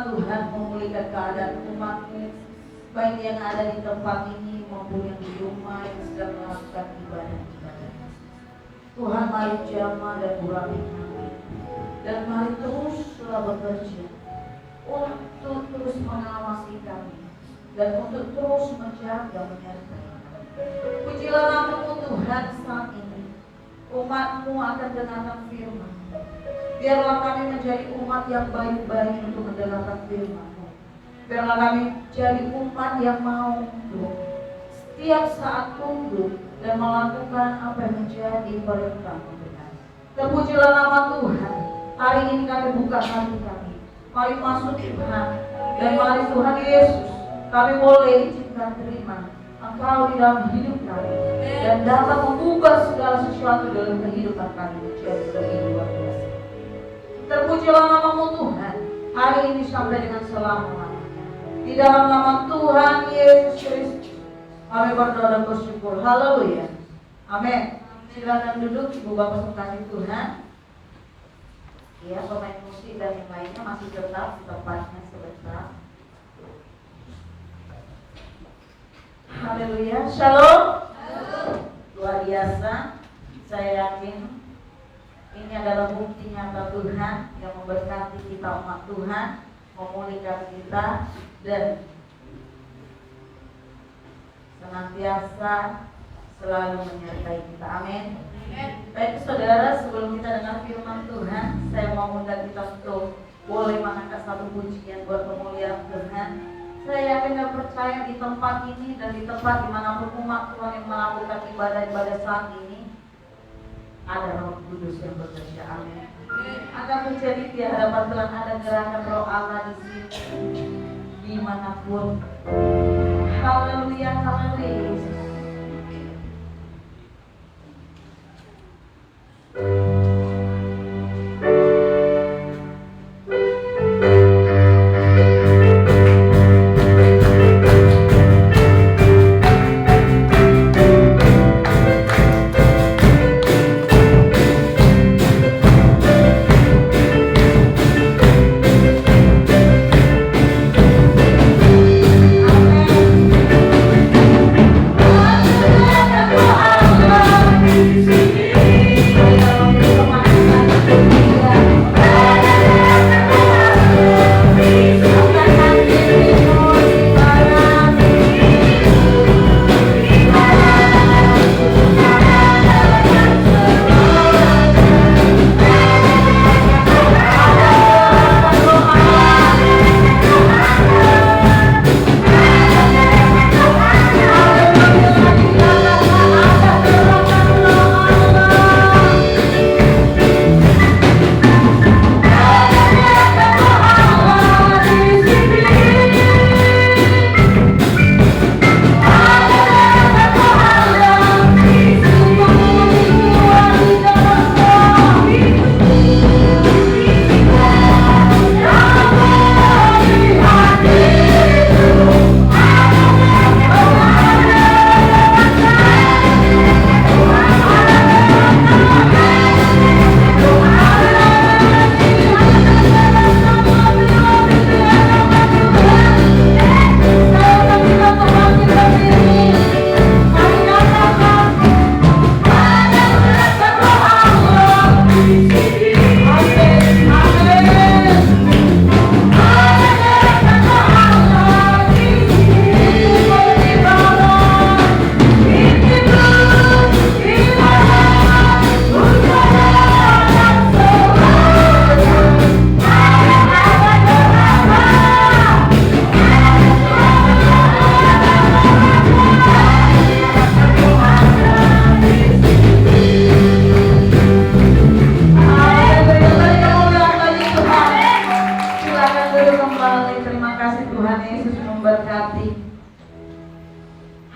Tuhan memulihkan keadaan umat-Mu, baik yang ada di tempat ini maupun yang di rumah yang sedang melakukan ibadah-ibadah. Tuhan, mari jamah dan urapi kami, dan mari teruslah bekerja untuk terus mengawasi kami dan untuk terus menjaga menyertai. Pujilah nama-Mu Tuhan. Saat ini umat-Mu akan dengarkan firman. Biarlah kami menjadi umat yang baik-baik untuk mendengarkan firman-Mu. Biarlah kami jadi umat yang mau setiap saat tunduk dan melakukan apa yang menjadi perintah-Mu Tuhan. Terpujilah nama Tuhan. Hari ini kami buka hati kami. Mari masuk Tuhan. Dan mari Tuhan Yesus, kami boleh izinkan terima Engkau di dalam hidup kami dan dapat mengubah segala sesuatu dalam kehidupan kami menjadi lebih luar biasa. Terpujilah nama-Mu Tuhan hari ini sampai dengan selama-lamanya. Di dalam nama Tuhan Yesus Kristus kami berdoa dan bersyukur. Haleluya. Amin. Silakan duduk Ibu Bapak sekalian Tuhan. Ya, pemain musik dan yang lainnya masih tetap di tempatnya sebentar. Haleluya. Shalom. Luar biasa. Saya yakin ini adalah bukti nyata Tuhan yang memberkati kita umat Tuhan, memulihkan kita dan senantiasa selalu menyertai kita. Amin. Baik saudara, sebelum kita dengar firman Tuhan, saya mau mengundang kita untuk boleh mengangkat satu pujian buat kemuliaan Tuhan. Saya yakin dan percaya di tempat ini dan di tempat dimanapun umat Tuhan yang melakukan ibadah-ibadah saat ini ada Roh Kudus yang bekerja. Amin. Akan terjadi di hadapan Tuhan ada gerakan Roh Allah di sini dimanapun. Haleluya, haleluya.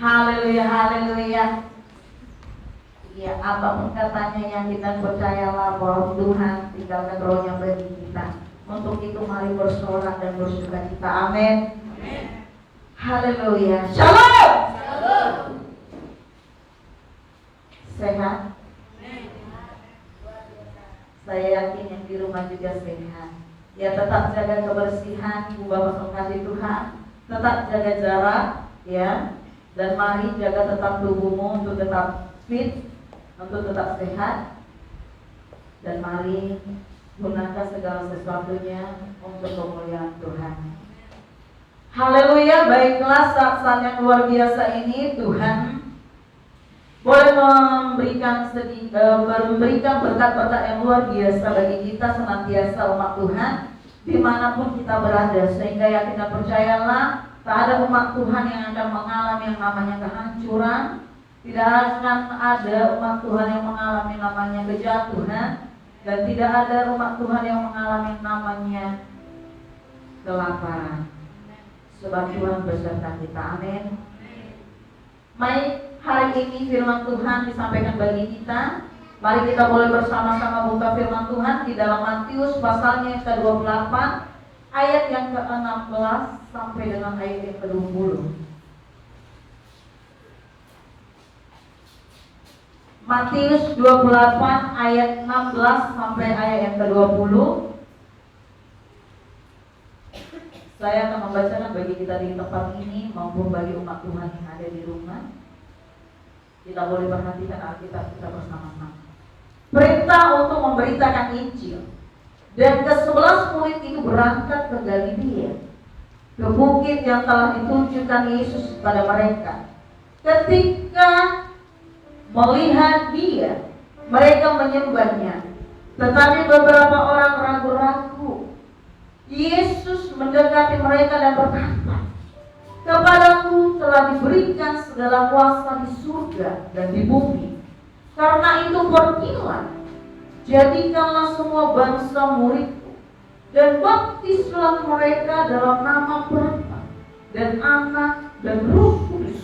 Haleluya, haleluya. Ya, apapun katanya yang kita percayalah bahwa Tuhan tinggalkan rohnya bagi kita. Untuk itu mari bersorak dan bersuka cita. Amin. Haleluya. Shalom. Sehat. Saya yakin yang di rumah juga sehat. Ya, tetap jaga kebersihan, Ibu Bapak kasih Tuhan. Tetap jaga jarak, ya. Dan mari jaga tetap tubuhmu untuk tetap fit, untuk tetap sehat. Dan mari gunakan segala sesuatunya untuk kemuliaan Tuhan. Haleluya. Baiklah, saat-saat yang luar biasa ini Tuhan boleh memberikan berkat-berkat yang luar biasa bagi kita senantiasa umat Tuhan dimanapun kita berada, sehingga yakin dan percayalah tak ada umat Tuhan yang akan mengalami yang namanya kehancuran, tidak akan ada umat Tuhan yang mengalami namanya kejatuhan, dan tidak ada umat Tuhan yang mengalami namanya kelaparan, sebab Tuhan beserta kita. Amin. Baik, hari ini firman Tuhan disampaikan bagi kita. Mari kita boleh bersama-sama buka firman Tuhan di dalam Matius pasalnya yang ke-28 ayat yang ke-16 sampai dengan ayat yang ke-20. Matius 28 ayat 16 sampai ayat yang ke-20. Saya akan membacakan bagi kita di tempat ini maupun bagi umat Tuhan yang ada di rumah. Kita boleh perhatikan Alkitab kita bersama-sama. Perintah untuk memberitakan Injil. Dan ke-11 murid itu berangkat ke Galilea, ke bukit yang telah ditunjukkan Yesus kepada mereka. Ketika melihat Dia, mereka menyembahnya. Tetapi beberapa orang ragu-ragu. Yesus mendekati mereka dan berkata, "Kepadaku telah diberikan segala kuasa di surga dan di bumi. Karena itu pergilah, jadikanlah semua bangsa muridku, dan baptislah mereka dalam nama Bapa dan Anak dan Roh Kudus,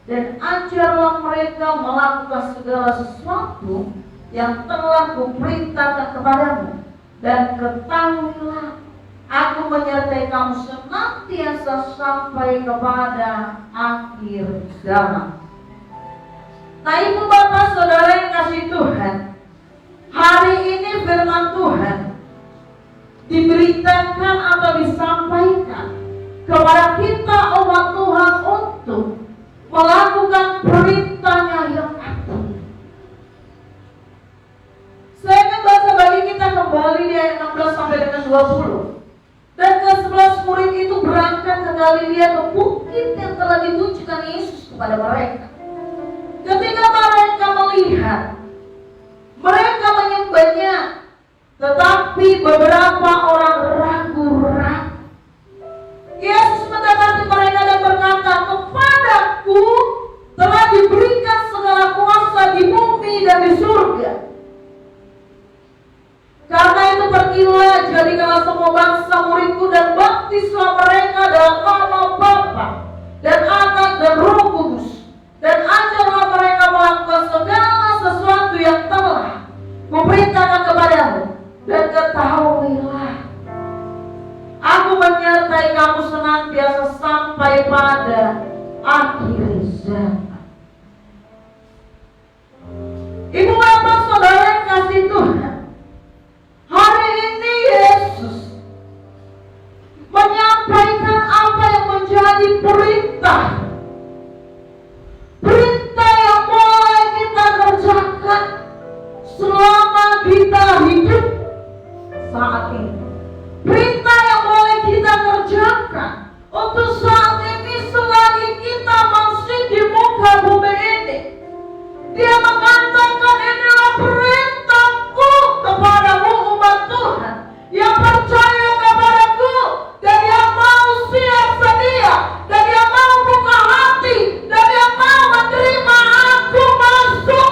dan ajarlah mereka melakukan segala sesuatu yang telah kuperintahkan kepadamu, dan ketahuilah, aku menyertai kamu senantiasa sampai kepada akhir zaman." Nah, Ibu Bapak Saudara yang kasih Tuhan, hari ini firman Tuhan diberitakan atau disampaikan kepada kita umat Tuhan untuk melakukan perintahnya yang aktif. Saya akan baca bagi kita kembali di ayat 16 sampai dengan 20. Dan ke-11 murid itu berangkat ke Galilea, ke bukit yang telah ditunjukkan Yesus kepada mereka. Ketika mereka melihat, mereka menyembahnya, tetapi beberapa orang ragu-ragu. Yesus mendekati mereka dan berkata, "Kepadaku telah diberikan segala kuasa di bumi dan di surga. Karena itu pergilah, jadikanlah semua bangsa muridku, dan baptislah mereka dalam nama Bapa dan Anak dan Roh Kudus, dan ajarlah mereka melakukan segala sesuatu yang telah kuperintahkan kepadamu, dan ketahuilah, aku menyertai kamu senantiasa sampai pada akhir zaman." Ibu Bapak Saudara yang kasih Tuhan, hari ini Yesus menyampaikan apa yang menjadi perintah yang boleh kita kerjakan selama kita hidup saat ini. Perintah yang boleh kita kerjakan untuk saat ini selagi kita masih di muka bumi ini. Dia mengatakan, "Inilah perintahku kepadamu umat Tuhan, yang percaya kepadaku, dan yang mau siap sedia, dan yang mau buka hati, dan yang mau menerima aku masuk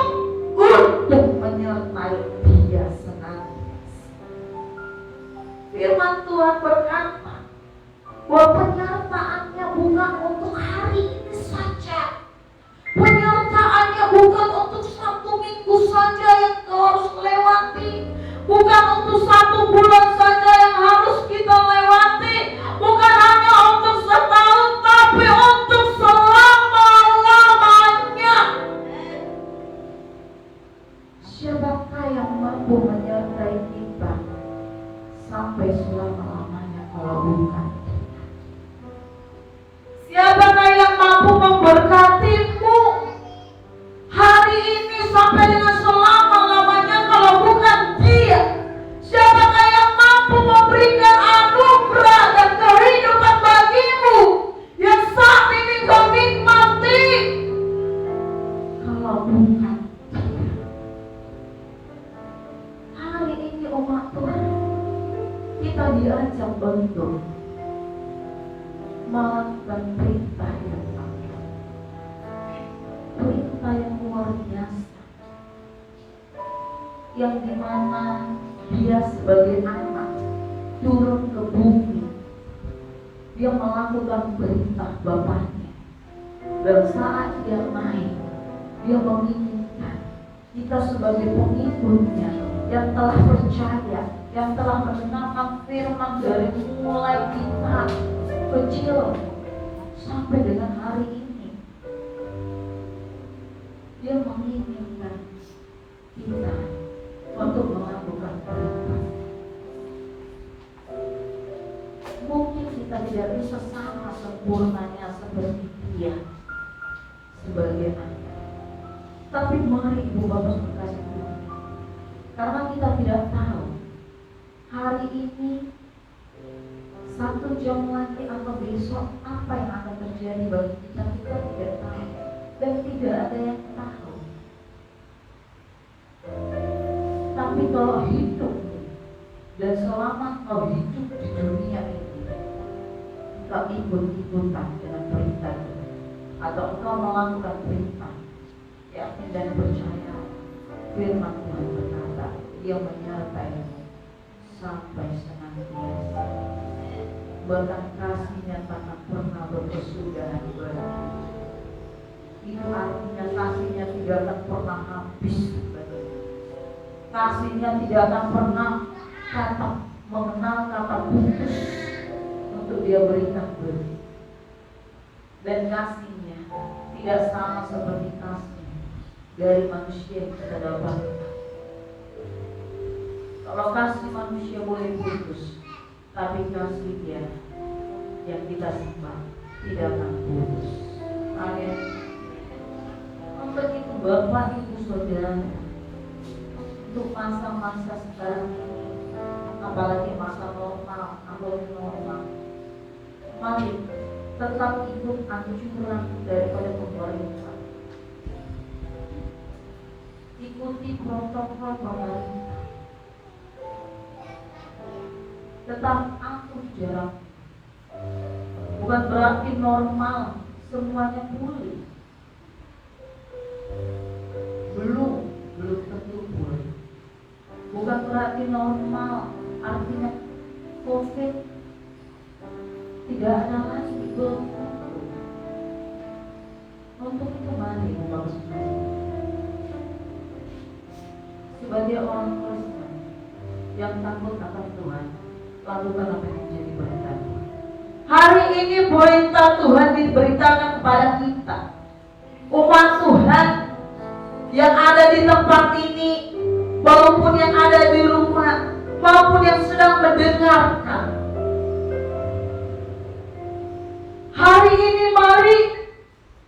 untuk menyertai Dia senantiasa." Firman Tuhan berkata bahwa penyertaannya bukan untuk hari ini saja. Penyertaannya bukan untuk 1 minggu saja yang harus lewati, bukan untuk 1 bulan saja yang harus kita lewati, bukan hanya untuk setahun, tapi untuk selama-lamanya. Siapakah yang mampu menyertai kita sampai selama yang dimana dia sebagai anak turun ke bumi. Dia melakukan perintah Bapaknya. Dan saat dia naik, dia menginginkan kita sebagai pengikutnya yang telah percaya, yang telah mendengarkan firman dari mulai kita kecil sampai dengan hari ini. Dia menginginkan kita untuk melakukan perintah. Mungkin kita tidak bisa sama sempurnanya seperti dia sebagai anak. Tapi mari Ibu Bapak kasih Tuhan, karena kita tidak tahu hari ini, 1 jam lagi atau besok apa yang akan terjadi bagi kita, kita tidak tahu. Dan tidak ada yang tahu. Tapi kalau hidup dan selama kau hidup di dunia ini, kau ikut-ikutan dengan perintah itu, atau engkau melakukan perintah, yakin dan percaya firman Tuhan berkata, Dia menyertai sampai senantiasa. Bahkan kasih-Nya takkan pernah berkesudahan bagi. Itu artinya kasih-Nya tidak akan pernah habis bagi. Kasih-Nya tidak akan pernah mengenal kata putus untuk Dia berikan beri. Dan kasih-Nya tidak sama seperti kasih dari manusia yang kita dapatkan. Kalau kasih manusia boleh putus, tapi kasih Dia yang kita sembah tidak akan putus. Amin. Untuk itu Bapak, Ibu, Saudara, untuk masa-masa sekarang ini, apalagi masa normal atau normal, mari tetap ikut anjuran daripada pemerintah. Ikuti protokol pemerintah. Tetap atur jarak. Bukan berarti normal semuanya pulih. Belum tentu pulih. Bukan berarti normal artinya COVID tidak ada lagi, belum tentu. Untuk itu mari Bapak Saudara, sebagai orang Kristen yang takut akan Tuhan, lakukan apa yang menjadi perintah Tuhan. Hari ini perintah Tuhan diberitakan kepada kita, umat Tuhan yang ada di tempat ini, walaupun yang ada di rumah, maupun yang sedang mendengarkan. Hari ini mari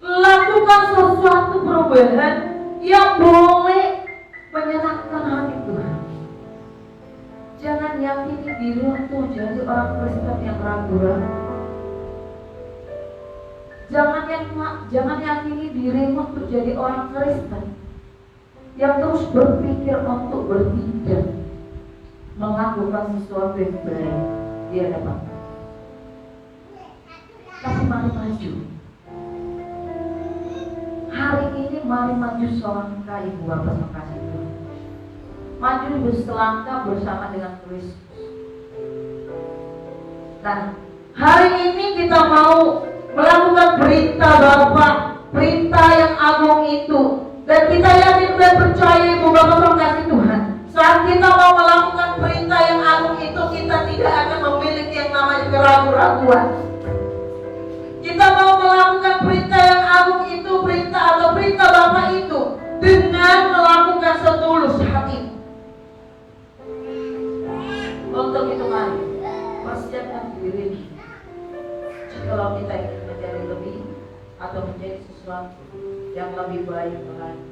lakukan sesuatu perubahan yang boleh menyenangkan hati Tuhan. Jangan yakini diri untuk jadi orang Kristen yang ragu-ragu. Jangan yakini dirimu untuk jadi orang Kristen yang terus berpikir untuk bertindak, melakukan sesuatu yang baik di hadapan. Tapi mari maju. Hari ini mari maju selangkah, Ibu Bapak makasih Tuhan. Maju berselangkah bersama dengan Kristus. Nah, hari ini kita mau melakukan perintah Bapa, perintah yang agung itu. Dan kita yakin dan percaya Ibu Bapak makasih Tuhan, saat kita mau melakukan perintah yang agung itu, kita tidak akan memiliki yang namanya keraguan-raguan. Kita mau melakukan perintah yang agung itu, perintah atau perintah Bapa itu, dengan melakukan setulus hati. Untuk itu mari persiapkan diri. Jikalau kita ingin menjadi lebih atau menjadi sesuatu yang lebih baik lagi.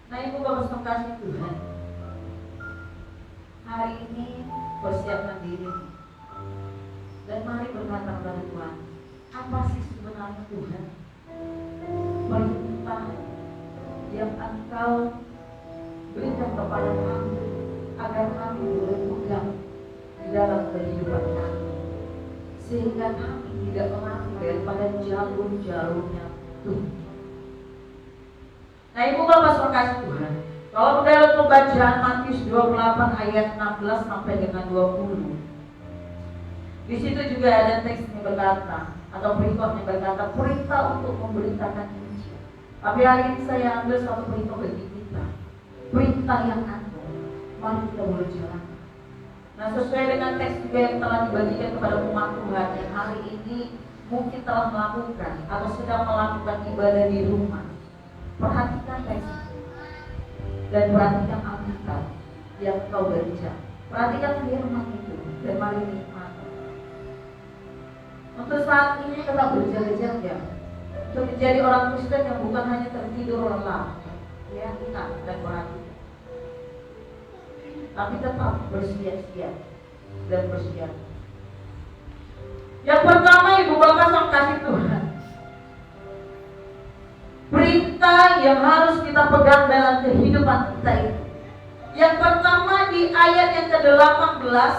Nah, Ibu Bapak kasih Tuhan, hari ini persiapkan diri dan mari berkata kepada Tuhan, apa sih sebenarnya Tuhan perintah yang Engkau berikan kepada kami agar kami boleh pegang di dalam kehidupan kami, sehingga kami tidak lari daripada jalur-jalurnya Tuhan. Nah, Ibu Bapak saudara kasih Tuhan, kalau dalam pembacaan Matius 28 ayat 16 sampai dengan 20, di situ juga ada teks yang berkata, atau perikop yang berkata, perintah untuk memberitakan Injil. Tapi hari ini saya ambil satu perintah bagi kita, perintah yang agung, mari kita boleh jalan. Nah, sesuai dengan teks juga yang telah dibagikan kepada umat Tuhan yang hari ini mungkin telah melakukan atau sedang melakukan ibadah di rumah, perhatikan teks itu dan perhatikan Alkitab yang kau baca, perhatikan firman itu dan mari nikmati. Untuk saat ini tetap berjaga-jaga untuk menjadi orang Kristen yang bukan hanya tertidur lelap, ya, ingat dan perhatikan, tapi tetap bersiap-siap dan bersiap. Yang pertama, Ibu Bapak saudara kasih Tuhan, perintah yang harus kita pegang dalam kehidupan kita itu. Yang pertama di ayat yang ke-18,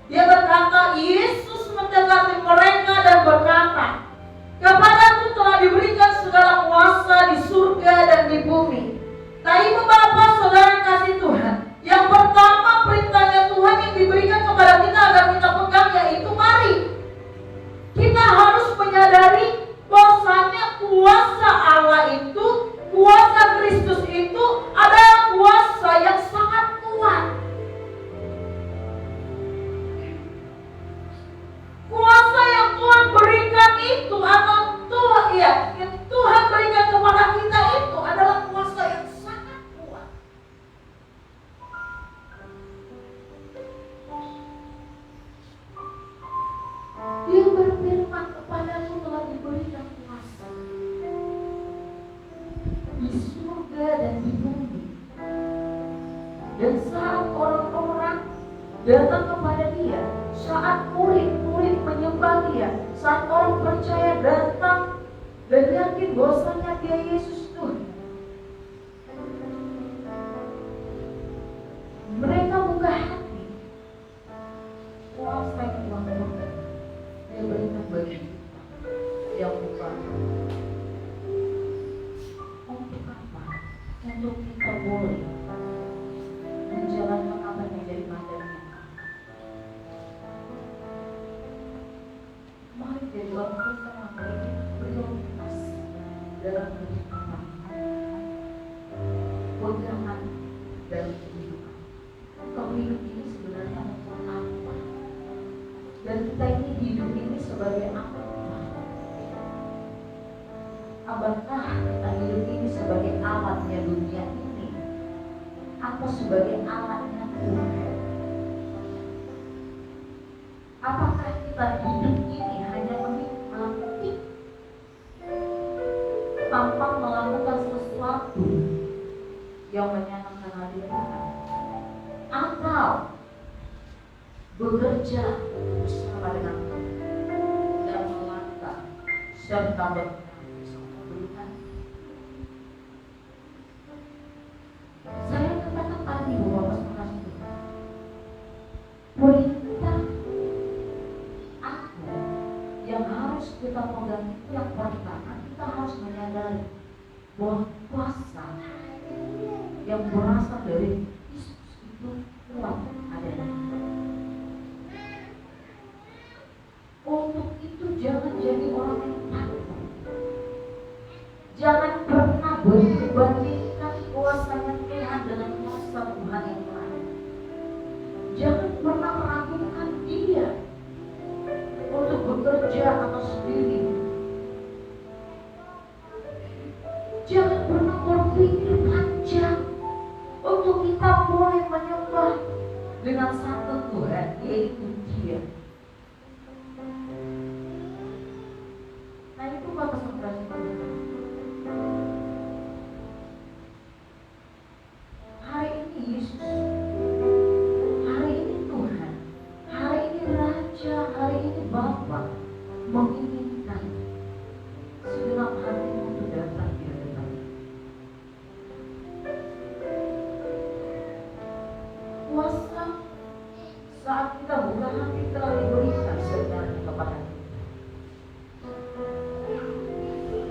dia berkata, Yesus mendekati mereka dan berkata, kepadaku telah diberikan segala kuasa di surga dan di bumi. Nah, Ibu Bapak saudara kasih Tuhan, yang pertama perintahnya Tuhan yang diberikan kepada kita agar kita pegang, yaitu mari kita harus menyadari bahwasanya kuasa Allah itu, kuasa Kristus itu adalah kuasa yang sangat kuat. Kuasa yang Tuhan berikan itu, atau Tuhan, ya, yang Tuhan berikan kepada kita itu adalah kuasa yang sangat kuat. Dia berfirman, kepadamu telah diberikan kuasa di surga dan di bumi. Dan saat orang-orang datang kepada dia, saat murid-murid menyembah dia, saat orang percaya datang dan yakin bahwasanya dia Yesus Tuhan, mereka buka hati, kuasa yang Tuhan berikan dia berikan bagi kita yang bukan. Untuk apa? Untuk kita boleh menjalankan apa yang menjadi mandat kita. Mari jadi orang Kristen yang prioritas dalam kehidupan, pegangan dalam kehidupan. Kau hidup ini sebenarnya untuk apa? Dan kita ini hidup ini sebagai apa? Apakah kita hidup ini sebagai alatnya dunia ini, atau sebagai alatnya Tuhan? Apakah kita hidup ini hanya menikmati tanpa melakukan sesuatu yang menyenangkan hati Tuhan, atau bekerja bersama dengan Tuhan dan melangkah serta berkata bersama Tuhan? Saya katakan tadi bahwa Bapak Tuhan, perintah aku yang harus kita pegang itu yang pertama, kita harus menyadari bahwa kuasa yang berasal dari Yesus itu kuat adanya. Untuk itu jangan jadi orang yang takut. Jangan pernah membandingkan kuasanya Tuhan dengan kuasa Tuhan yang lain. Jangan pernah meragukan dia untuk bekerja atas diri. Jangan pernah berpikir panjang untuk kita boleh menyembah dengan satu Tuhan, yaitu Dia. Nah, itu Bapak Saudara sekalian. Hari ini Yesus, hari ini Tuhan, hari ini Raja, hari ini Bapa menginginkan segenap hatimu untuk datang di hadapan-Nya. Kuasa saat kita buka hati telah diberikan sebenarnya kepada kita.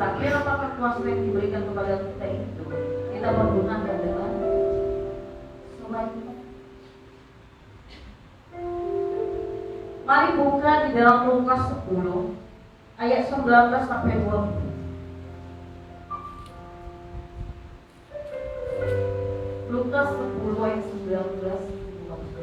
kita. Kira apakah kuasa yang diberikan kepada kita itu kita pergunakan dengan sebaiknya? Mari buka di dalam Lukas 10 ayat 19 sampai 20. Lukas 10 ayat 19 sampai 20.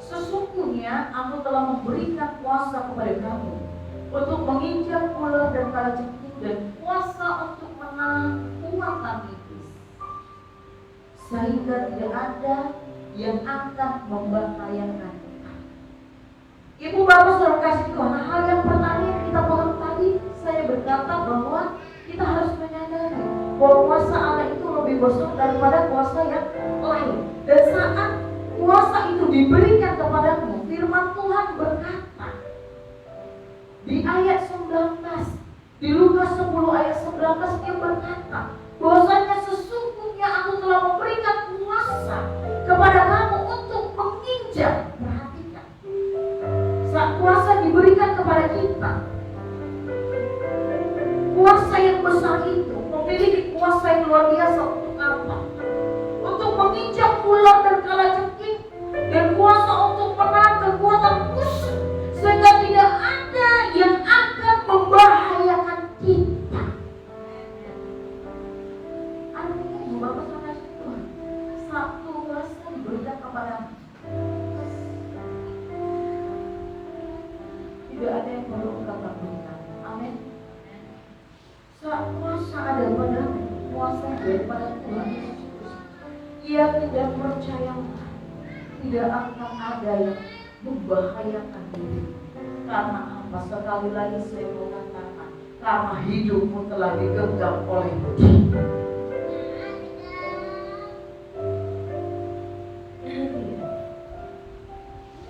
Sesungguhnya aku telah memberikan kuasa kepada kamu untuk menginjak ular dan kalajengking dan kuasa untuk menahan kekuatan iblis, sehingga tidak ada yang akan membahayakan. Ibu bapak saudara kasih Tuhan, hal yang pertama yang kita bahas tadi, saya berkata bahwa kita harus menyadari bahwa kuasa Allah itu lebih besar daripada kuasa yang lain. Dan saat kuasa itu diberikan kepadamu, firman Tuhan berkata di ayat 19, di Lukas 10 ayat 19, dia berkata bahwasanya sesungguhnya aku telah memberikan kuasa kepada kamu untuk menginjak. Perhatikan, saat kuasa diberikan kepada kita, kuasa yang besar itu memiliki kuasa yang luar biasa. Untuk apa? Untuk menginjak ular dan kalajengking, dan kuasa untuk menahan kekuatan musuh, sehingga tidak ada yang akan membahayakan kita. Artinya Bapak saudara Tuhan, satu kuasa diberikan kepadamu, tidak ada yang perlu engkau takutkan. Amin. Saat kuasa ada padamu, kuasa daripada Tuhan Yesus, ia tidak percaya tidak akan ada yang membahayakan diri. Karena apa? Sekali lagi saya mau katakan, karena hidupmu telah digenggam oleh Dia.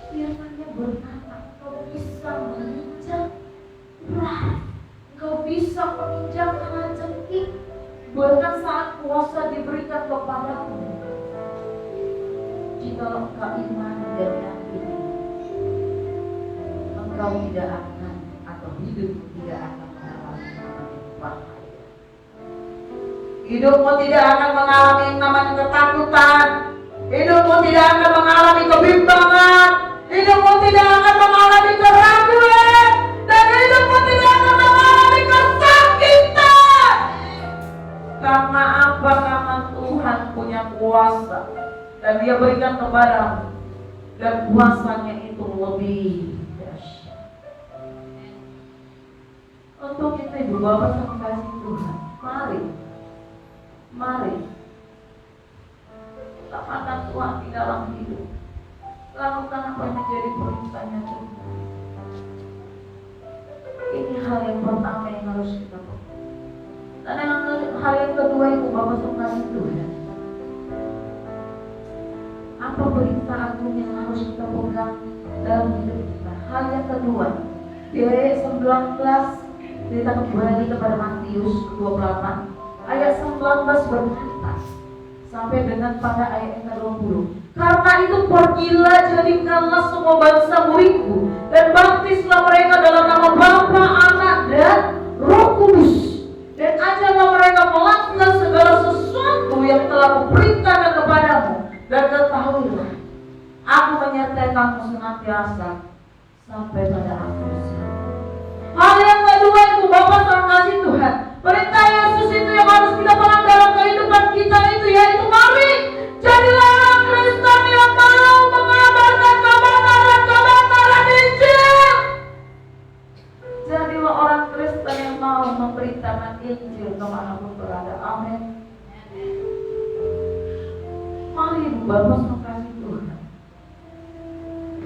Firman-Nya berkata, kau bisa menginjak ular, kau bisa menginjak kalajengking, bahkan saat kuasa diberikan kepadamu. Jika engkau iman dan yakin, engkau tidak akan, atau hidupmu tidak akan mengalami bahaya. Hidupmu tidak akan mengalami yang namanya ketakutan. Hidupmu tidak akan mengalami kebimbangan. Hidupmu tidak akan mengalami keraguan. Dan hidupmu tidak akan mengalami kesakitan. Karena apa? Karena Tuhan punya kuasa, dan Dia berikan kepadamu, dan kuasanya itu lebih dahsyat. Untuk kita ibu bapak sama kasih Tuhan, mari lakukan Tuhan di dalam hidup. Lakukan apa yang menjadi perintahnya Tuhan. Ini hal yang pertama yang harus kita lakukan. Dan hal yang kedua ibu bapak sama kasih Tuhan, apa perintah agung yang harus kita pegang dalam hidup kita? Hal yang kedua, di ayat 19 kita kembali kepada Matius 28 ayat 19 berkata sampai dengan pada ayat yang ke-20. Karena itu pergilah, jadikanlah semua bangsa muridku, dan baptislah mereka dalam nama Bapa, Anak, dan Roh Kudus, dan ajarlah mereka melakukan segala sesuatu yang telah kuperintahkan kepadamu. Dan ketahuilah, aku menyertai kamu senantiasa sampai pada akhir zaman. Hal yang kedua itu Bapak saudara kasih Tuhan, perintah Yesus itu yang harus kita pegang dalam kehidupan kita itu, yaitu mari jadilah orang Kristen yang mau mengabarkan kebenaran Injil. Jadilah orang Kristen yang mau memberitakan Injil kemanapun berada. Amin. Mari Bapak kasih Tuhan,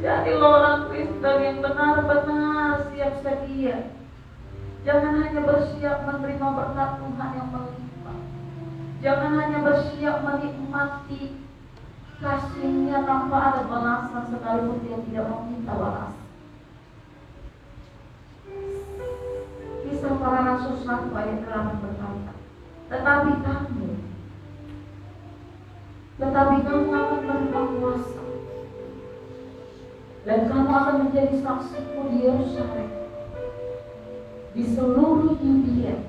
jadilah orang Kristen yang benar-benar siap sedia. Jangan hanya bersiap menerima berkat Tuhan yang melimpah. Jangan hanya bersiap menikmati kasih-Nya tanpa ada balasan, sekalipun Dia tidak meminta balasan. Kisah Kisah Para Rasul 1 ayat 8 berkata, tetapi kamu akan menerima kuasa, dan kamu akan menjadi saksiku di Yerusalem, di seluruh Yudea,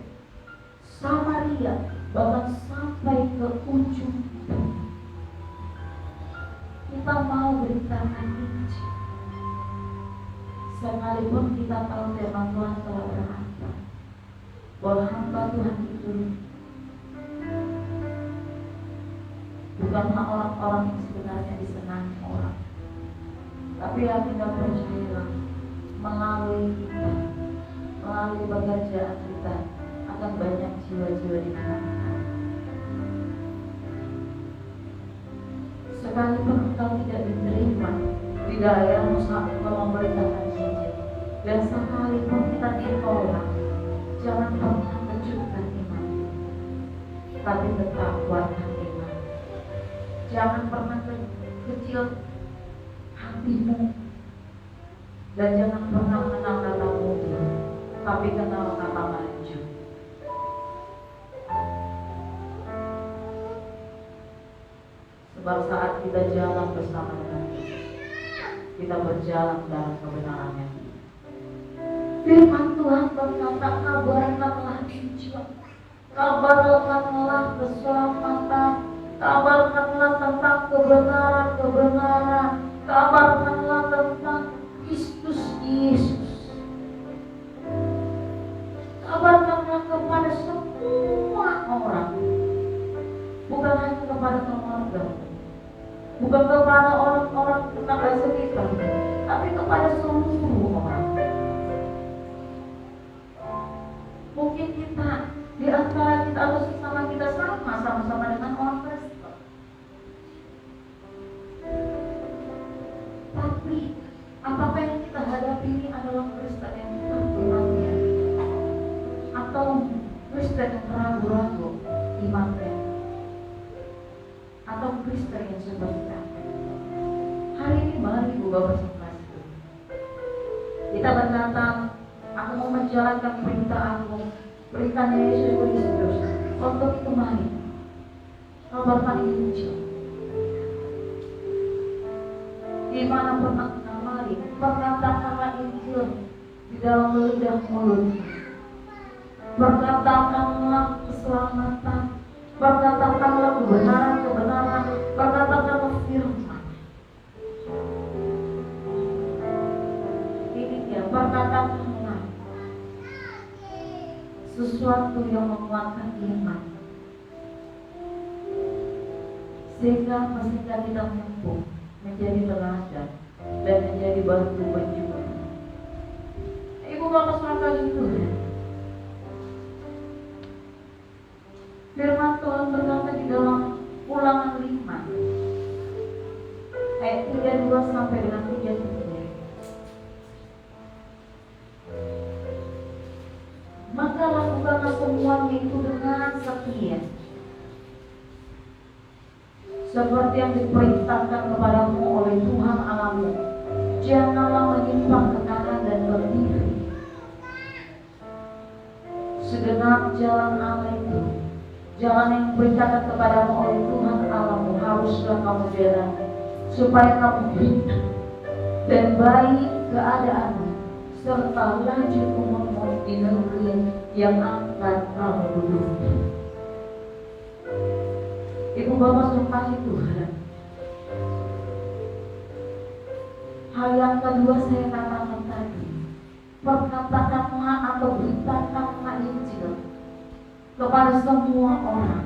Samaria, bahkan sampai ke ujung bumi. Kita mau beritakan Injil, sekalipun kita tahu firman Tuhan telah berkata bahwa hamba Tuhan itu bukanlah orang-orang yang sebenarnya disenangi orang, tapi yang kita percayalah melalui kita, melalui pekerjaan kita akan banyak jiwa-jiwa dimenangkan. Sekalipun engkau tidak diterima di daerahmu saat engkau memberitakan Injil, dan sekalipun kita ditolak, jangan pernah kecilkan iman, tapi tetap kuatkan iman. Jangan pernah kecil hatimu, dan jangan pernah kenal kata mundur, tapi kenal kata maju. Sebab saat kita jalan bersama dengan Yesus, kita berjalan dalam kebenarannya. Firman Tuhan berkata, kabarkanlah Injil, kabarkanlah keselamatan, kabarkanlah tentang kebenaran, kabarkanlah tentang Kristus Yesus. Kabarkanlah kepada semua orang, bukan hanya kepada keluarga, bukan kepada orang-orang tetangga sekitar, tapi kepada seluruh orang. Mungkin kita di antara kita atau sesama kita sama-sama dengan orang Kristen, tapi apakah yang kita hadapi ini adalah Kristen yang tetap imannya, atau Kristen yang ragu-ragu imannya, atau Kristen yang seperti apa? Hari ini mari Bapak bersama kita berkata, aku mau menjalankan perintahnya Yesus Kristus. Untuk itu mari kabarkan Injil. Dimanapun engkau, mari perkatakanlah Injil di dalam lidah mulut. Perkatakanlah keselamatan, perkatakanlah kebenaran, perkatakanlah firman. Ini dia, perkatakanlah sesuatu yang menguatkan iman, sehingga kita mampu menjadi teladan dan menjadi batu penjual. Ibu bapak saudara itu, firman Tuhan berkata di dalam Ulangan 5 ayat 32 sampai dengan 33. Maka lakukanlah semuanya itu dengan setia, seperti yang diperintahkan kepadamu oleh Tuhan Allahmu. Janganlah menyimpang ke kanan dan ke kiri. Segenap jalan Allah itu, jalan yang diperintahkan kepadamu oleh Tuhan Allahmu, haruslah kamu jalani, supaya kamu hidup dan baik keadaanmu, serta laju umurmu di negeri yang akan kamu duduki. Ibu bapak sekalian Tuhan, hal yang kedua saya katakan tadi, perkatakanlah atau beritakanlah Injil kepada semua orang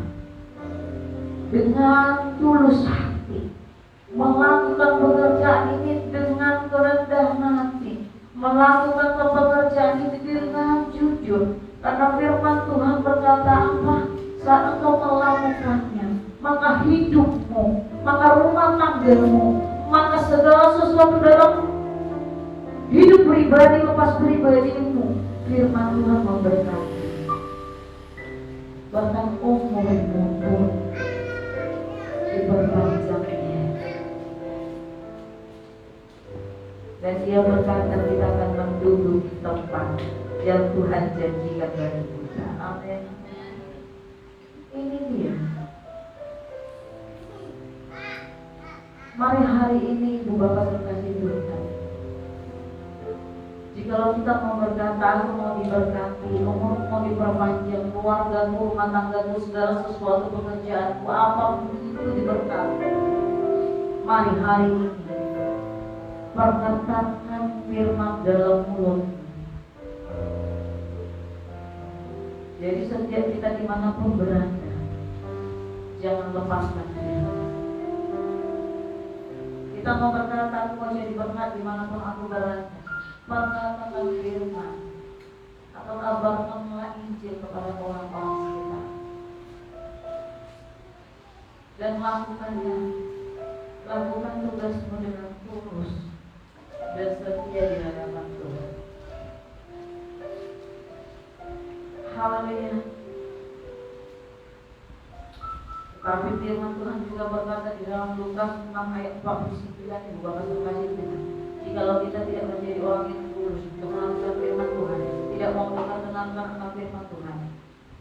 dengan tulus hati, melakukan pekerjaan ini dengan kerendahan hati, melakukan pekerjaan ini dengan jujur, karena firman Tuhan berkata apa? Saat engkau melakukannya, maka hidupmu, maka rumah tanggamu, maka segala sesuatu dalam hidup pribadi, lepas pribadimu, firman Tuhan memberkati. Bahkan umurmu pun diperpanjangnya. Dan dia berkata kita akan menduduki tempat yang Tuhan janjikan bagi kita. Amin. Ini dia. Mari hari ini Ibu Bapak terkasih Tuhan, jikalau kita mau berkata, aku mau diberkati, umur mau diperpanjang, keluargamu, rumah tanggamu, segala sesuatu pekerjaanmu, apapun itu diberkati. Mari hari ini perkatakan firman dalam mulutmu. Jadi setiap kita dimanapun berada, jangan lepaskan dia. Kita mau berkata, aku mau jadi berkat dimanapun aku berada. Perkatakan firman atau kabarkanlah Injil kepada orang-orang sekitar dan lakukannya. Lakukan tugasmu dengan tulus dan setia di hadapan Tuhan. Haleluya. Tapi firman Tuhan juga berkata di dalam Lukas 6 ayat 49, Ibu Bapak terkasih Tuhan, jikalau kita tidak menjadi orang yang tulus untuk melakukan firman Tuhan, tidak mau mendengarkan akan firman Tuhan,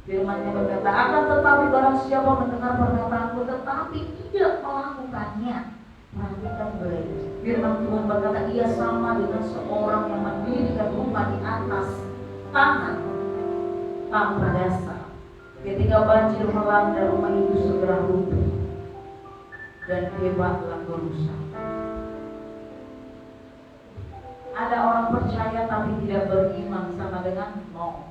firman-Nya berkata, akan tetapi barang siapa mendengar perkataanku tetapi tidak melakukannya, perhatikan baik. Firman Tuhan berkata, ia sama dengan seorang yang mendirikan rumah di atas tanah tanpa dasar. Ketika banjir melanda, rumah itu segera runtuh dan hebatlah kerusakan. Ada orang percaya tapi tidak beriman, sama dengan nol.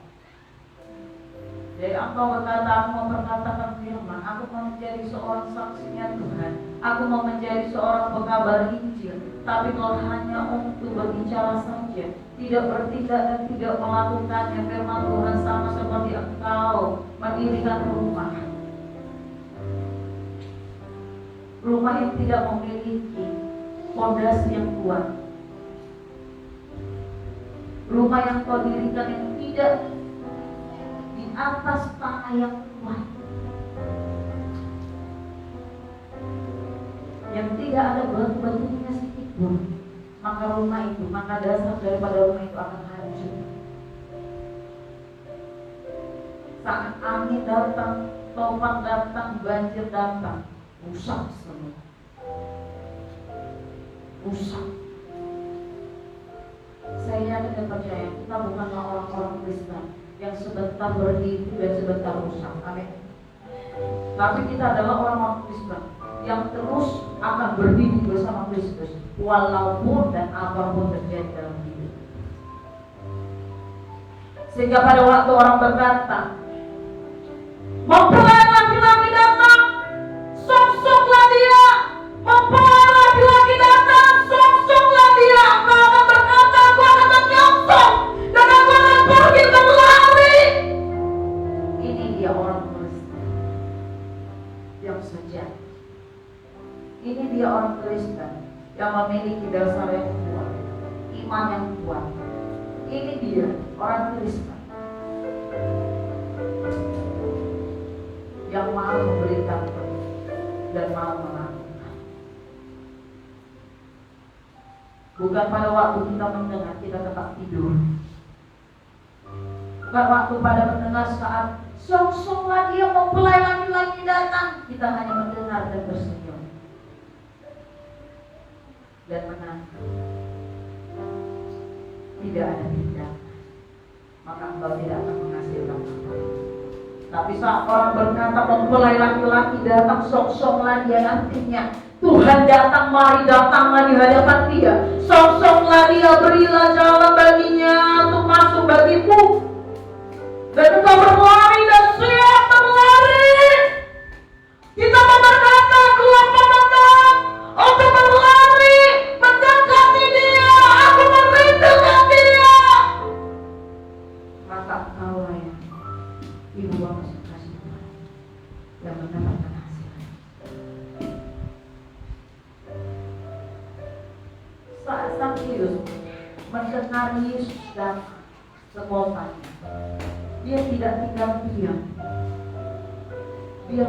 Jadi engkau berkata, aku mau berkatakan firman, aku mau menjadi seorang saksinya Tuhan, aku mau menjadi seorang pekabar Injil, tapi kalau hanya untuk berbicara saja, tidak bertindak dan tidak melakukannya, firman Tuhan sama seperti engkau mendirikan rumah yang tidak memiliki fondasi yang kuat, rumah yang kau dirikan yang tidak di atas tanah yang kuat, yang tidak ada batu-batunya sedikit pun, maka dasar daripada rumah itu akan hancur. Saat angin datang, topan datang, banjir datang, rusak semua. Rusak. Saya yakin dan percaya kita bukanlah orang-orang Kristen yang sebentar berdiri dan sebentar rusak. Amin. Tapi kita adalah orang-orang Kristen yang terus akan berdiri bersama Kristus walaupun dan apapun terjadi dalam hidup. Sehingga pada waktu orang berkata, mempelai laki-laki datang, sok-soklah dia. Mempelai laki-laki datang, sok-soklah dia. Engkau akan berkata, aku akan menyongsong dan aku akan pergi berlari. Ini dia orang Kristen yang sejati. Ini dia orang Kristen yang memiliki dasar yang kuat, iman yang kuat. Ini dia orang Kristen yang mau memberitakan dan mau melakukan. Bukan pada waktu kita mendengar kita tetap tidur. Bukan waktu pada mendengar saat sok-soklah dia mempelai laki-laki datang, kita hanya mendengar dan tersenyum dan menangkap. Tidak ada tindakan, maka engkau tidak akan menghasilkan apa. Tapi saat orang berkata mempelai laki-laki datang, sok-soklah dia, nantinya Tuhan datang, mari datanglah di hadapan dia. Sok-soklah dia, berilah jalan baginya untuk masuk bagimu. Dan engkau berlari dan siap berlari. Kita mau berkata keluar pemenang untuk berlari mendekati dia. Aku merindukan dia. Maka engkau yang Ibu Bapak kasih Tuhan yang mendapatkan hasilnya. Saat Zakheus mendengar Yesus datang ke kotanya, dia tidak tinggal diam. Dia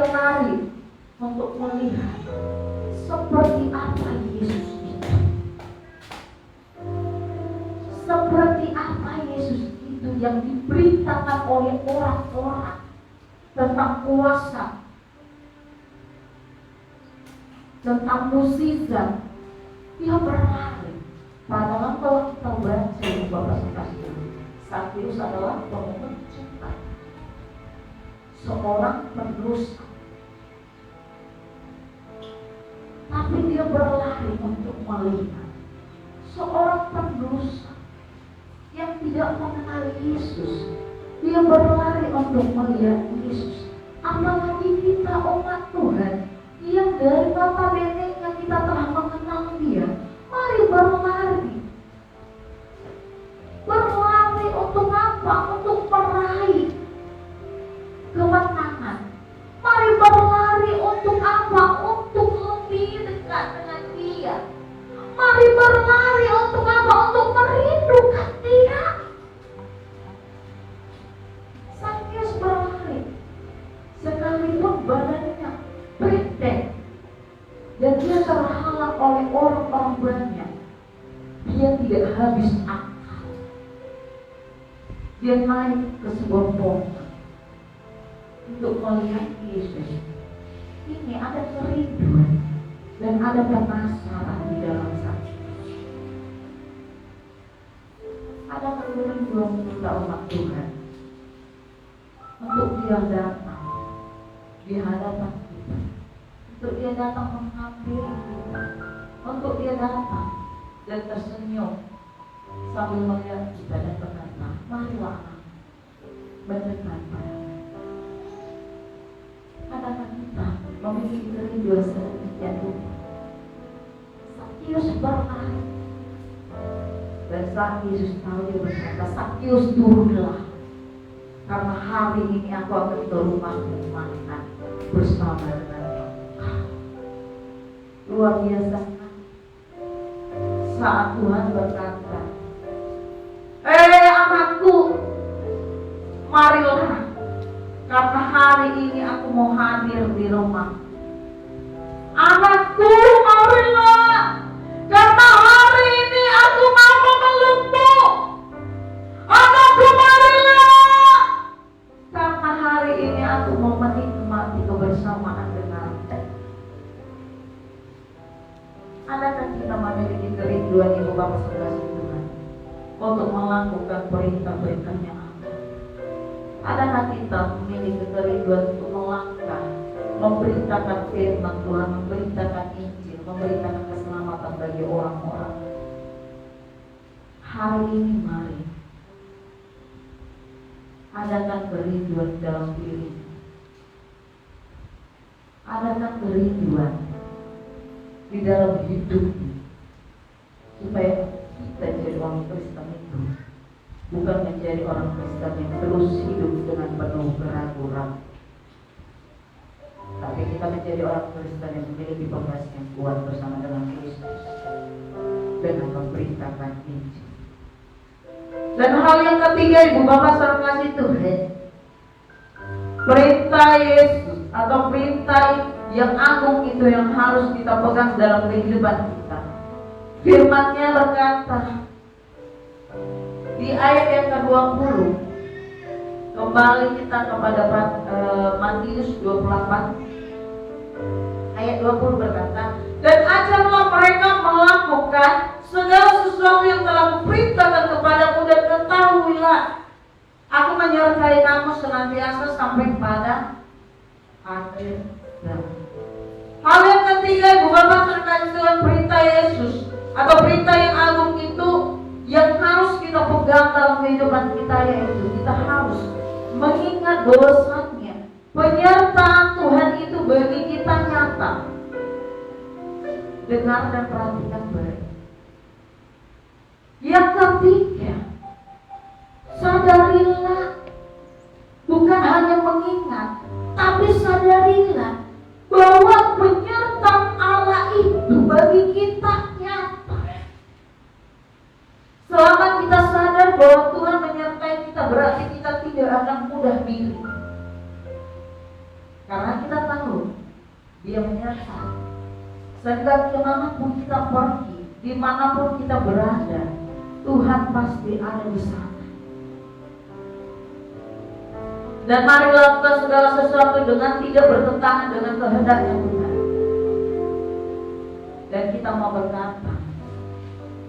lari untuk melihat seperti apa Yesus itu. yang diberitakan oleh orang-orang tentang kuasa, tentang mukjizat, dia berlari. Padahal kalau kita baca di Bapak Saudara, Sakius adalah pemecah, seorang pendosa, tapi dia berlari untuk melihat seorang pendosa yang tidak mengenal Yesus. Dia berlari untuk melihat Yesus. Apalagi kita umat Tuhan yang dari bapa neneknya kita telah mengenal Dia. Mari berlari. Berlari untuk apa? Untuk meraih kemenangan. Mari berlari untuk apa? Untuk lebih dekat dengan Dia. Mari berlari untuk apa? Untuk merindukan Dia. Sakius berlari sekalipun badannya pendek dan dia terhalang oleh orang-orang banyak. Dia tidak habis akal. Dia naik ke sebuah pohon untuk melihat Yesus. Ini ada kerinduan dan ada penasaran di dalam Sakius. Ada kerinduan kita umat Tuhan untuk Dia datang di hadapan kita, untuk Dia datang menghampiri kita, untuk Dia datang dan tersenyum sambil melihat kita dan berkata, marilah mendekat padaku. Adakah kita memiliki kerinduan sedemikian rupa? Sakius berlari dan saat Yesus tahu, dia berkata, Sakius turunlah, karena hari ini aku akan ke rumahmu makan bersama dengan engkau. Luar biasa. Saat Tuhan berkata, anakku, marilah, karena hari ini aku mau hadir di rumah. Anakku, marilah, karena hari ini aku mau memelukmu. Anakku, marilah, karena hari ini aku mau menikmati kebersamaan denganmu. Adakah kita memiliki kerinduan Ibu Bapak Saudara Tuhan untuk melakukan perintah-perintahnya Allah? Adakah kita memiliki kerinduan untuk melangkah, memberitakan firman Tuhan, memberitakan Injil, memberitakan keselamatan bagi orang-orang? Hari ini mari, adakah kerinduan dalam diri? Adakah kerinduan di dalam hidupmu supaya kita jadi orang Kristen itu bukan menjadi orang Kristen yang terus hidup dengan penuh keraguan, tapi kita menjadi orang Kristen yang memiliki pondasi yang kuat bersama dengan Kristus dengan memberitakan Injil. Dan hal yang ketiga, Ibu Bapak saudara kasih Tuhan, perintah Yesus atau perintah yang agung itu yang harus kita pegang dalam kehidupan kita. Firman-Nya berkata di ayat yang ke-20, kembali kita kepada Matius 28 ayat 20 berkata, dan ajarlah mereka melakukan segala sesuatu yang telah kuperintahkan kepadamu, dan ketahuilah aku menyertai kamu senantiasa sampai pada akhir zaman. Hal yang ketiga, Ibu Bapak terkait dengan perintah Yesus atau perintah yang agung itu yang harus kita pegang dalam kehidupan kita, yaitu kita harus mengingat bahwasannya penyertaan Tuhan itu bagi kita nyata. Dengar dan perhatikan baik. Yang ketiga, sadarilah, bukan hanya mengingat, tapi sadarilah bahwa penyertaan Allah itu bagi kita nyata. Selama kita sadar bahwa Tuhan menyertai kita, berarti kita tidak akan mudah bingung. Karena kita tahu Dia menyertai. Sehingga kemanapun kita pergi, dimanapun kita berada, Tuhan pasti ada di sana. Dan mari lakukan segala sesuatu dengan tidak bertentangan dengan kehendaknya Tuhan. Dan kita mau berkata,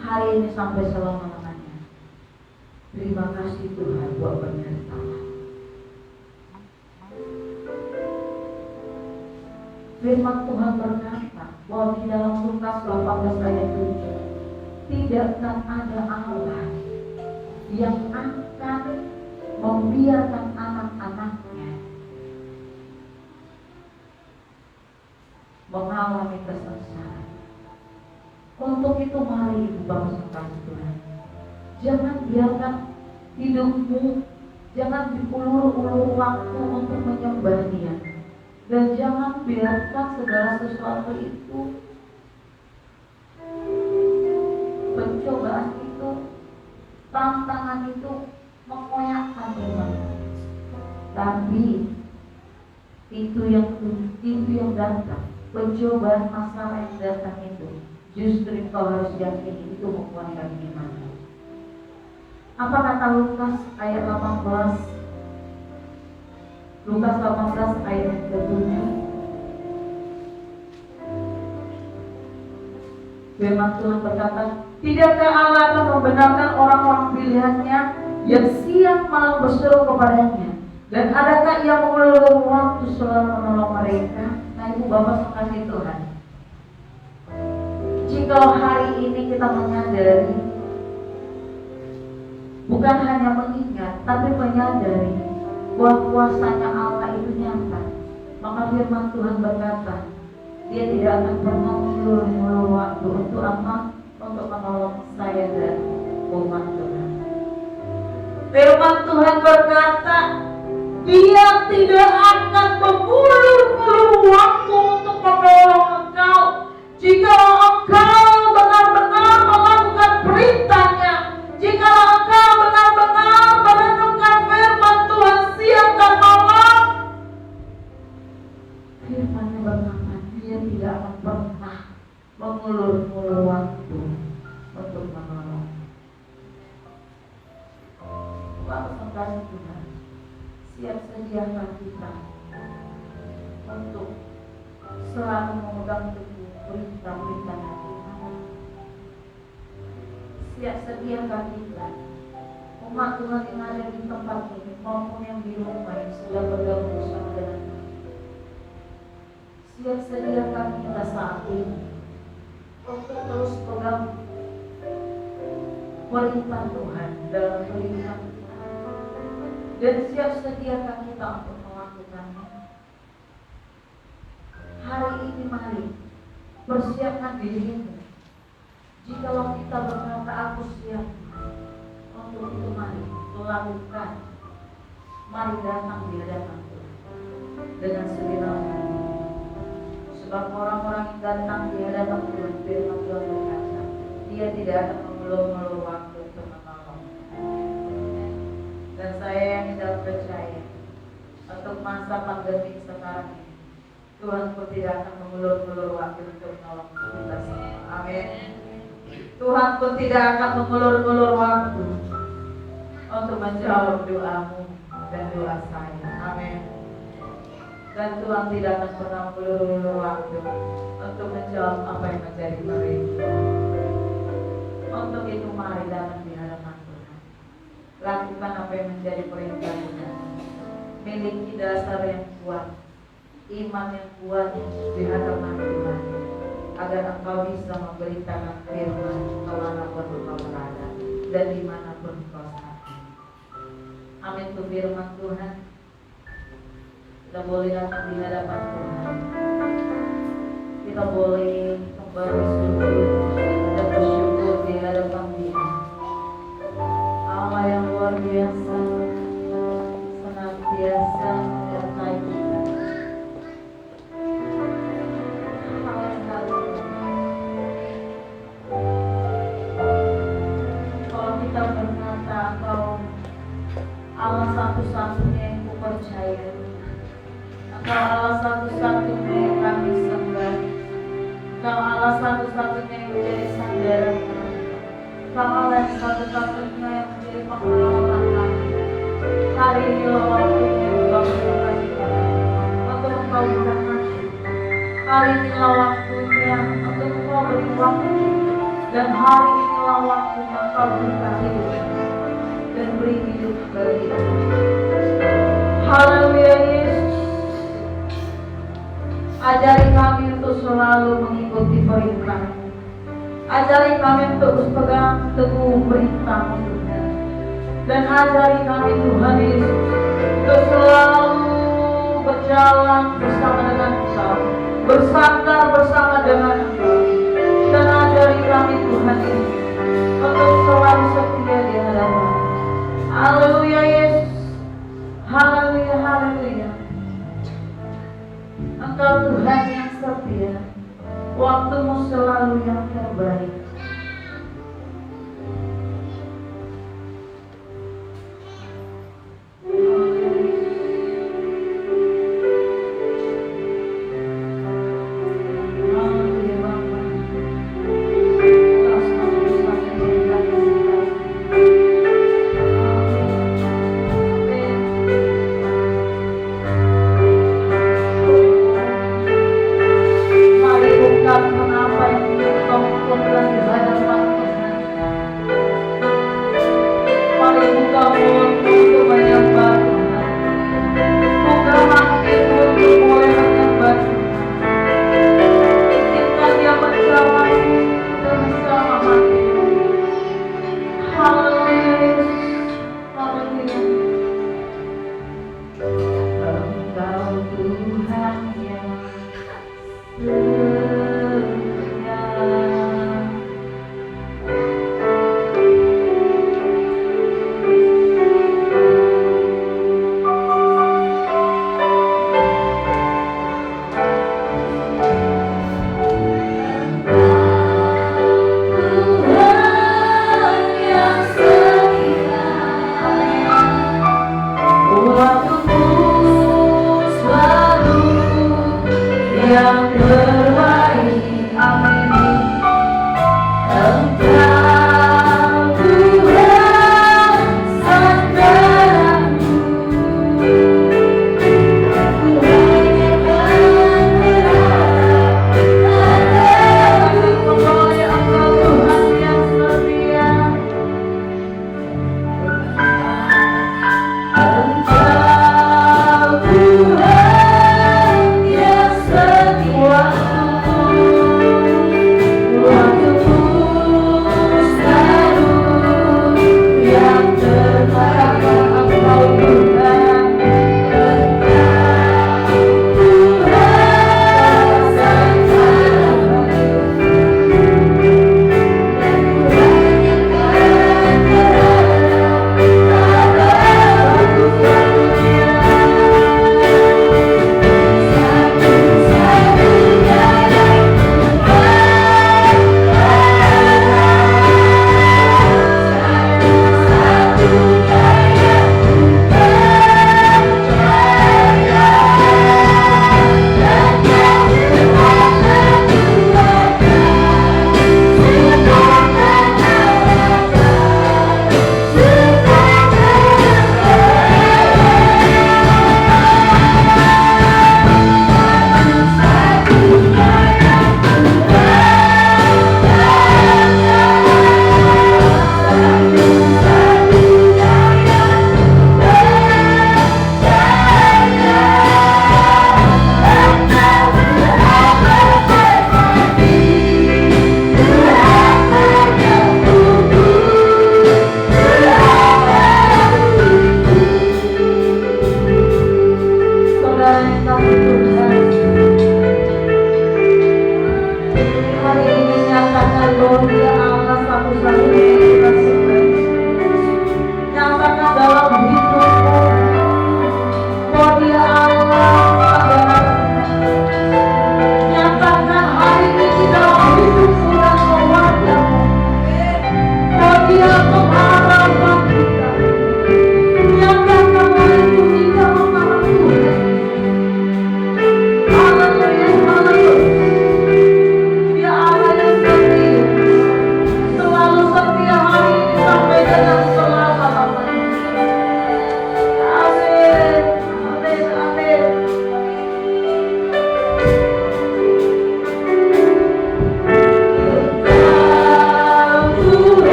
hari ini sampai selama-lamanya, terima kasih Tuhan buat penyertaan. Firman Tuhan berkata bahwa di dalam Lukas 18 ayat 7, tidak akan ada Allah yang akan membiarkan anak-anaknya mengalami kesengsaraan. Untuk itu mari ibu bapak Tuhan, jangan biarkan hidupmu, jangan diulur-ulur waktu untuk menyembah Dia, dan jangan biarkan segala sesuatu itu, pencobaan itu, tantangan itu mengoyakkan iman. Tapi itu yang datang, pencobaan masalah yang datang itu, justru kau harus yakini itu menguatkan iman. Apa kata Lukas ayat 18? Lukas 18 ayat 7. Firman Tuhan berkata, tidakkah Allah akan membenarkan orang-orang pilihannya yang siang malam berseru kepadanya? Dan adakah ia mengulur waktu selalu menolong mereka? Nah ibu bapak sekalian Tuhan, jika hari ini kita menyadari, bukan hanya mengingat, tapi menyadari bahwa kuasanya Allah itu nyata, maka firman Tuhan berkata, Dia tidak akan pernah mengulur waktu untuk apa? Untuk menolong saya dan umat Tuhan. Firman Tuhan berkata, Dia tidak akan mengulur waktu untuk menolong engkau jika engkau benar-benar melakukan perintahnya, jika engkau benar-benar merenungkan firman Tuhan siang dan malam. Firman-Nya berkata, Dia tidak akan pernah mengulur-ulur waktu untuk menolong. Bapak kasih Tuhan, siap sediakan kita untuk selalu memegang teguh perintah-perintahnya Tuhan. Siap sediakan kita, umat Tuhan yang ada di tempat ini maupun yang di rumah yang sudah bergabung bersama dengan kita. Siap sediakan kita saat ini untuk terus pegang perintah Tuhan dalam kehidupan kita, dan siap sediakan kita untuk melakukannya. Hari ini mari persiapkan dirimu. Jikalau kita berkata aku siap, untuk itu mari lakukan. Mari datang di hadapan Tuhan dengan segenap hati. Sebab orang-orang yang datang di hadapan Tuhan, firman Tuhan berkata, Dia tidak akan mengulur-ulur waktu untuk menolong. Dan saya yang tidak percaya, untuk masa pandemi sekarang ini, Tuhan pun tidak akan mengulur-ulur waktu untuk menolong kita semua. Amin. Tuhan pun tidak akan mengulur-ulur waktu untuk menjawab doamu dan doa saya. Amin. Dan Tuhan tidak akan pernah mengulur-ulur waktu untuk menjawab apa yang menjadi perintah. Untuk itu mari datang di hadapan Tuhan. Lakukan apa yang menjadi perintah Tuhan. Miliki dasar yang kuat, iman yang kuat di hadapan Tuhan, agar engkau bisa memberitakan firman kemanapun engkau berada dan dimanapun engkau saat ini. Amin. Itu firman Tuhan. Kita boleh datang di hadapan Tuhan. Kita boleh kembali sujud dan bersyukur di hadapan Dia. Allah yang luar biasa, senantiasa menyertai kita. Kalau kita berkata Engkau Allah satu-satunya yang ku percaya, Engkau Allah satu-satunya yang kami sembah, Engkau Allah satu-satunya yang menjadi sandaran kami, Engkau Allah satu-satunya yang menjadi pengalaman kami. Hari ini waktunya terima kasih Tuhan untuk Engkau berkati. Hari inilah waktunya untuk Engkau berwaktu, dan hari inilah waktunya Engkau berikan hidup dan beri hidup bagi kami. Haleluya Yesus. Ajari kami untuk selalu mengikuti perintah-Mu. Ajari kami untuk berpegang teguh perintah-Mu Tuhan. Dan ajari kami Tuhan Yesus untuk selalu berjalan bersama dengan Engkau, bersandar bersama dengan Engkau. Dan ajari kami Tuhan Yesus untuk selalu setia di hadapan. Haleluya Yesus. Haleluya, haleluya. Engkau Tuhan yang setia, waktu-Mu selalu yang terbaik. Mari ungkapkan apa yang ingin Kau lakukan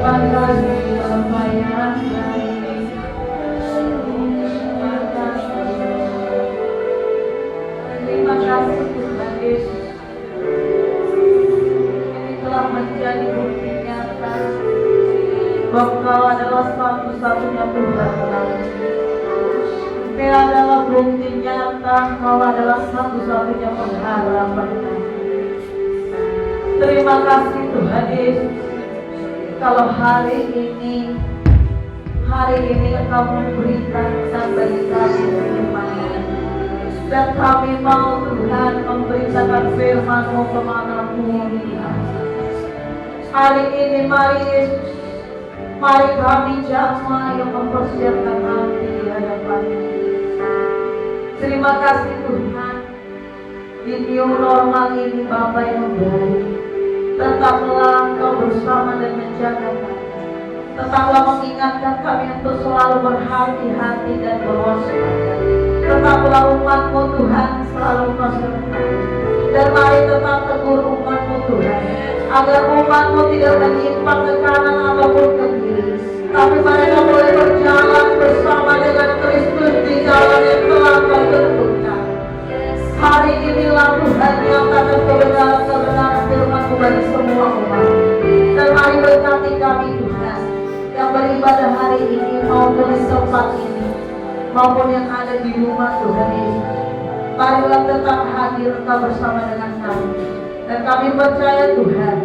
Terima kasih Bapa yang baik. Terima kasih Tuhan Yesus. Ini telah menjadi bukti nyata bahwa Engkau adalah satu-satunya Tuhan kami. Ini adalah bukti nyata Engkau adalah satu-satunya pengharapan kami. Terima kasih Tuhan Yesus. Kalau hari ini Engkau memberikan bagi kami firman-Mu, dan kami mau Tuhan memberitakan firman-Mu kemanapun. Hari ini mari Yesus, mari kami jamaah yang mempersiapkan hati di hadapan-Mu. Terima kasih Tuhan. Di new normal ini Bapa yang baik, tetaplah Engkau bersama dan menjaga kami. Tetaplah mengingatkan kami untuk selalu berhati-hati dan berwaspada. Tetaplah umat-Mu Tuhan selalu Engkau sertai. Dan mari tetap tegur umat-Mu Tuhan, agar umat-Mu tidak menyimpang ke kanan ataupun ke kiri, tapi mereka boleh berjalan bersama dengan Kristus di jalan yang telah Kau tentukan. Hari inilah Tuhan nyatakan kebenaran firman-Mu bagi semua umat. Dan mari berkati kami Tuhan yang beribadah hari ini maupun di tempat ini maupun yang ada di rumah Tuhan Yesus. Marilah tetap hadir Engkau bersama dengan kami. Dan kami percaya Tuhan,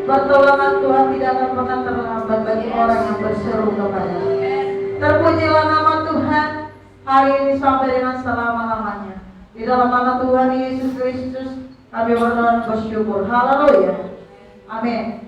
pertolongan Tuhan tidak akan pernah terlambat bagi orang yang berseru kepada-Mu. Terpujilah nama Tuhan hari ini sampai dengan selama-lamanya. Di dalam nama Tuhan Yesus Kristus kami berdoa dan bersyukur. Haleluya. Amin.